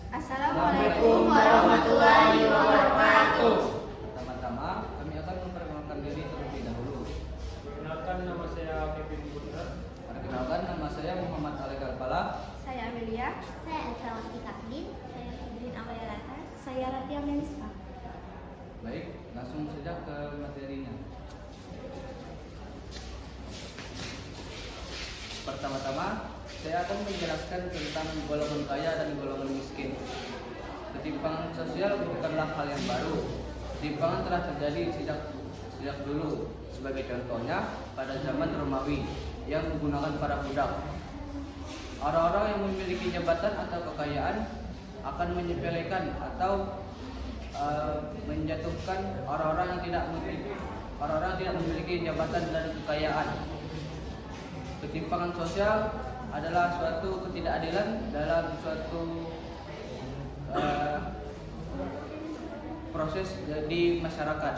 Assalamualaikum warahmatullahi wabarakatuh. Pertama-tama kami akan memperkenalkan diri terlebih dahulu. Perkenalkan, nama saya Kevin Putra. Perkenalkan, nama saya Muhammad Alek Alpala. Saya Amelia. Saya Elsawati Kaklin. Saya Fidrin Amayalata. Saya Ratia Menispa. Baik, langsung saja ke materinya. Pertama-tama, saya akan menjelaskan tentang golongan kaya dan golongan miskin. Ketimpangan sosial bukanlah hal yang baru. Ketimpangan telah terjadi sejak dulu. Sebagai contohnya, pada zaman Romawi yang menggunakan para budak. Orang-orang yang memiliki jabatan atau kekayaan akan menyepelekan atau menjatuhkan orang-orang yang tidak memiliki jabatan dan kekayaan. Ketimpangan sosial adalah suatu ketidakadilan dalam suatu proses di masyarakat.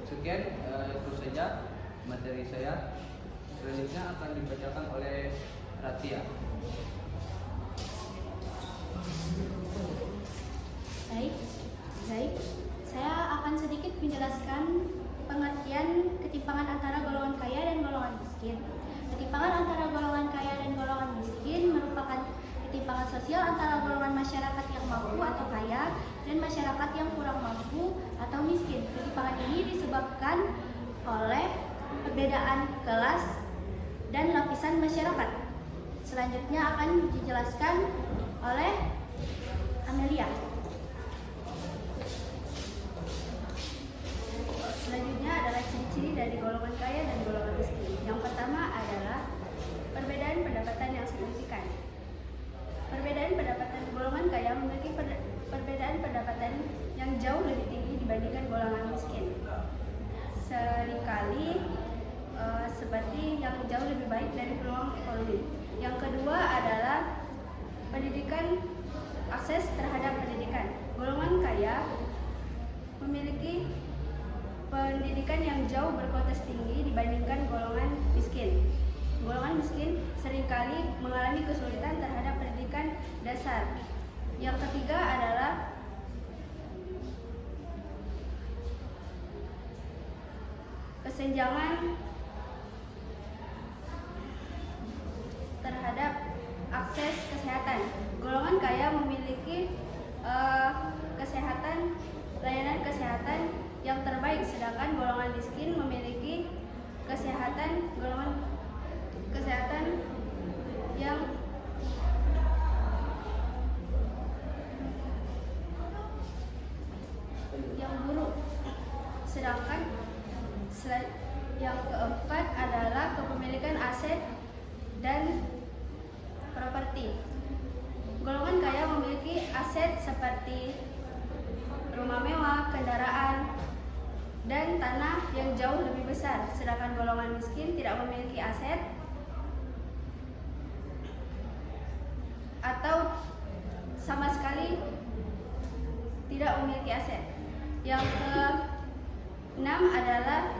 Sekian itu saja materi saya. Selanjutnya akan dibacakan oleh Ratia. Baik. Saya akan sedikit menjelaskan pengertian ketimpangan antara golongan kaya dan golongan miskin. Ketimpangan antara golongan kaya dan golongan miskin merupakan ketimpangan sosial antara golongan masyarakat yang mampu atau kaya dan masyarakat yang kurang mampu atau miskin. Ketimpangan ini disebabkan oleh perbedaan kelas dan lapisan masyarakat. Selanjutnya akan dijelaskan oleh Amelia. Selanjutnya adalah ciri-ciri dari golongan kaya dan golongan miskin. Yang pertama adalah perbedaan pendapatan yang signifikan. Perbedaan pendapatan golongan kaya memiliki perbedaan pendapatan yang jauh lebih tinggi dibandingkan golongan miskin. Seringkali seperti yang jauh lebih baik dari peluang ekonomi. Yang kedua adalah pendidikan, akses terhadap pendidikan. Golongan kaya memiliki pendidikan yang jauh berkualitas tinggi dibandingkan golongan miskin. Golongan miskin seringkali mengalami kesulitan terhadap pendidikan dasar. Yang ketiga adalah kesenjangan terhadap akses kesehatan. Golongan kaya memiliki layanan kesehatan yang terbaik, sedangkan golongan miskin memiliki golongan kesehatan yang buruk. Sedangkan yang keempat adalah kepemilikan aset dan properti. Golongan kaya memiliki aset seperti rumah mewah, kendaraan, dan tanah yang jauh lebih besar, sedangkan golongan miskin tidak memiliki aset atau sama sekali tidak memiliki aset. Yang keenam adalah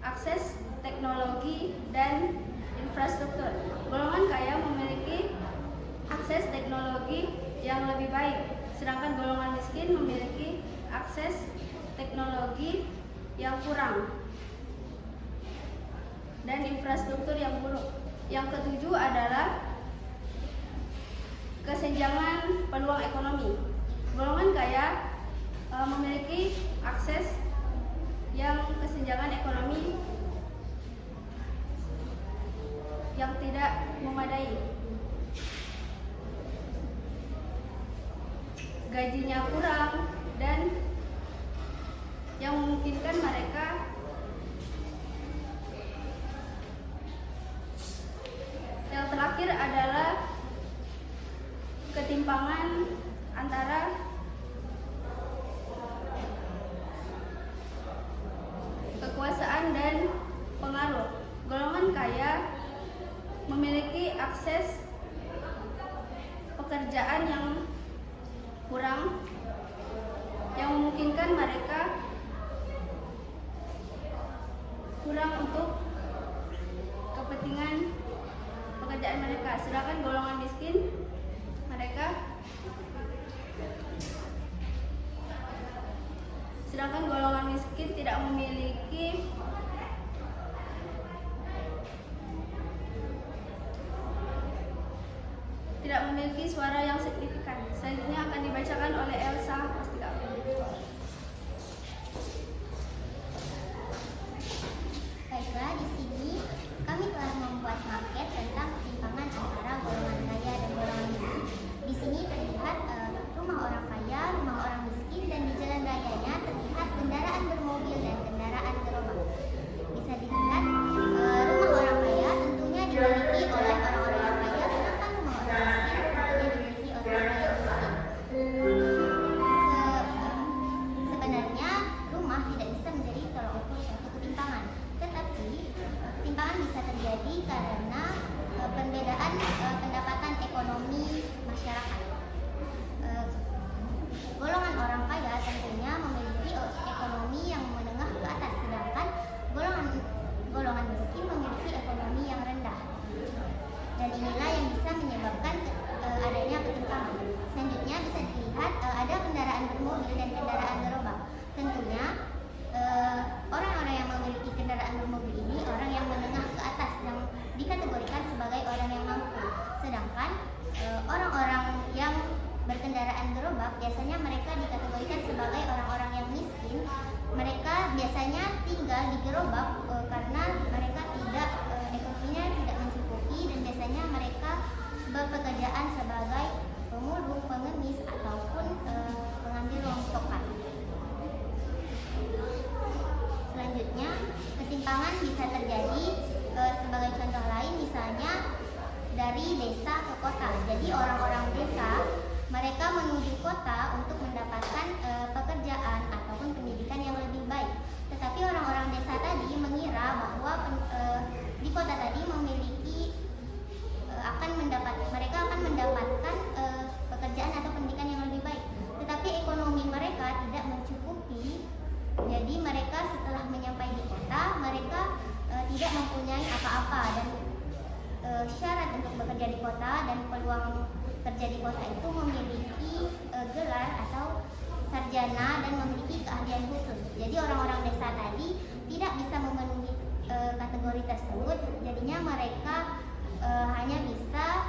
akses teknologi dan infrastruktur. Golongan kaya memiliki akses teknologi yang lebih baik, sedangkan golongan miskin memiliki akses teknologi yang kurang dan infrastruktur yang buruk. Yang ketujuh adalah kesenjangan peluang ekonomi. Golongan kaya memiliki akses yang kesenjangan ekonomi yang tidak memadai. Gajinya kurang dan yang memungkinkan mereka yang terakhir adalah ketimpangan antara kekuasaan dan pengaruh. Golongan kaya memiliki akses pekerjaan yang kurang yang memungkinkan mereka kurang untuk kepentingan pekerjaan mereka, sedangkan golongan miskin mereka sedangkan golongan miskin tidak memiliki suara yang signifikan. Selanjutnya akan dibacakan oleh Elsa Mustika. Baiklah, di sini kami telah membuat maket tentang ketimpangan antara golongan kaya dan golongan miskin. Di sini terlihat rumah orang kaya, rumah orang miskin, dan di jalan rayanya terlihat kendaraan bermobil dan kendaraan gerobak. Bisa dilihat rumah orang kaya tentunya dimiliki oleh orang-orang yang kaya, sedangkan rumah orang miskin tentunya dimiliki oleh orang yang miskin. Sebenarnya rumah tidak bisa menjadi tolak ukur suatu ketimpangan, tetapi ketimpangan bisa terjadi karena perbedaan pendapatan ekonomi masyarakat. Golongan orang kaya tentunya memiliki ekonomi yang menengah ke atas, sedangkan golongan miskin memiliki ekonomi yang rendah. Dan inilah yang bisa menyebabkan adanya ketimpangan. Selanjutnya bisa dilihat ada kendaraan bermobil dan kendaraan gerobak. Tentunya orang-orang yang memiliki kendaraan bermobil ini orang yang menengah ke atas yang dikategorikan sebagai orang yang mampu. Sedangkan orang-orang yang berkendaraan gerobak biasanya mereka dikategorikan sebagai orang-orang yang miskin. Mereka biasanya tinggal di gerobak karena mereka ekonominya tidak mencukupi, dan biasanya mereka berpekerjaan sebagai pemulung, pengemis, ataupun pengambil rongsokan. Selanjutnya, ketimpangan bisa terjadi sebagai contoh lain, misalnya dari desa ke kota. Jadi orang-orang desa mereka menuju kota untuk mendapatkan pekerjaan ataupun pendidikan yang lebih baik. Tetapi orang-orang desa tadi mengira bahwa di kota tadi mereka akan mendapatkan pekerjaan atau pendidikan yang lebih baik. Tetapi ekonomi mereka tidak mencukupi. Jadi mereka setelah menyampai di kota, mereka tidak mempunyai apa-apa, dan syarat untuk bekerja di kota dan peluang kerja di kota itu memiliki gelar atau sarjana dan memiliki keahlian khusus. Jadi orang-orang desa tadi tidak bisa memenuhi kategori tersebut. Jadinya mereka hanya bisa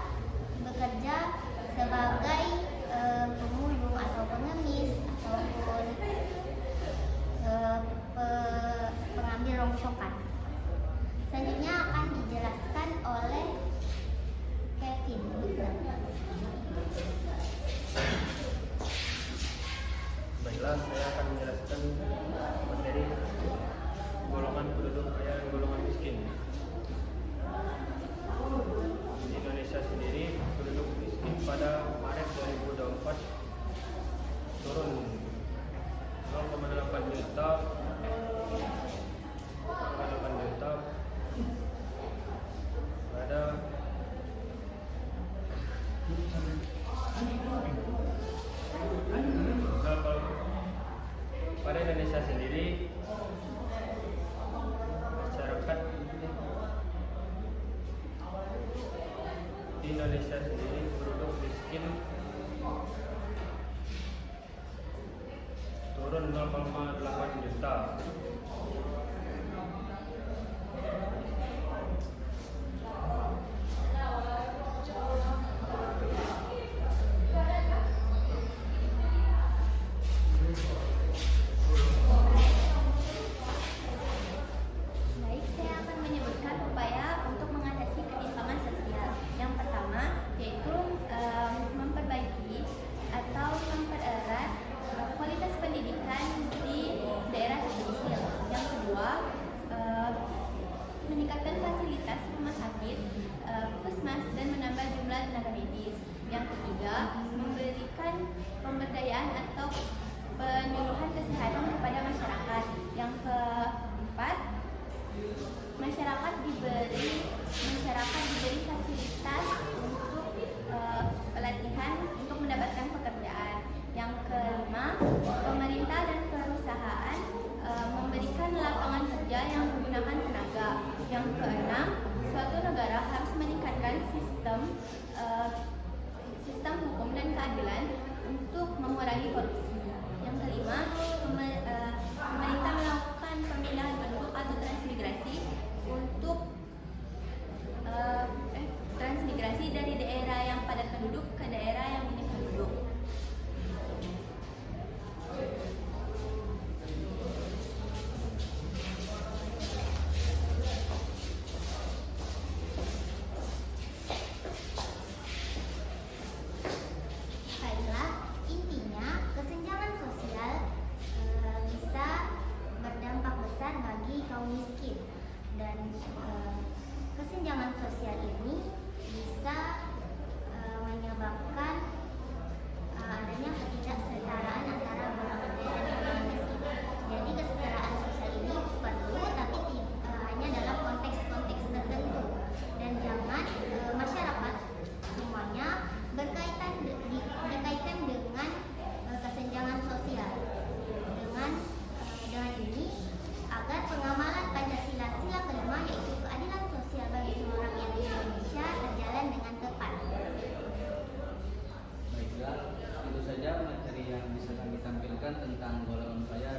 bekerja sebagai pemulung atau pengemis ataupun pengambil rongsokan. Selanjutnya akan dijelaskan oleh Kevin. Baiklah, saya akan menjelaskan materi golongan penduduk kaya dan golongan miskin. Di Indonesia sendiri, penduduk miskin pada Maret 2024 turun 0,8 juta pada Indonesia sendiri. Masyarakat di Indonesia sendiri penduduk miskin turun 0,8 juta. Baik, saya akan menyebutkan upaya untuk mengatasi ketimpangan sosial. Yang pertama yaitu memperbaiki atau mempererat kualitas pendidikan di daerah terpencil. Yang kedua, meningkatkan fasilitas rumah sakit, puskesmas, dan menambah jumlah tenaga medis. Yang ketiga, memberikan pemberdayaan atau penyuluhan kesehatan kepada masyarakat. Yang keempat, masyarakat diberi fasilitas untuk pelatihan untuk mendapatkan pekerjaan. Yang kelima, pemerintah dan perusahaan memberikan lapangan kerja yang menggunakan tenaga. Yang keenam, suatu negara harus meningkatkan sistem hukum dan keadilan untuk mengurangi korupsi. Yang kelima, melakukan pemindahan penduduk atau transmigrasi untuk transmigrasi dari daerah yang padat penduduk ke daerah yang minim penduduk. Baiklah, intinya kesenjangan sosial bisa berdampak besar bagi kaum miskin dan kesenjangan sosial ini bisa menyebabkan adanya ketidaksetaraan antara golongan kaya dan golongan miskin. Jadi kesetaraan sosial ini perlu, tapi hanya dalam konteks-konteks tertentu dan jangan masyarakat semuanya dikaitkan dengan kesenjangan sosial. Dengan ini agar pengamalan Pancasila sila kelima yaitu keadilan sosial bagi semua rakyat Indonesia berjalan dengan tepat. Baiklah, itu saja materi yang bisa kami tampilkan tentang golongan kaya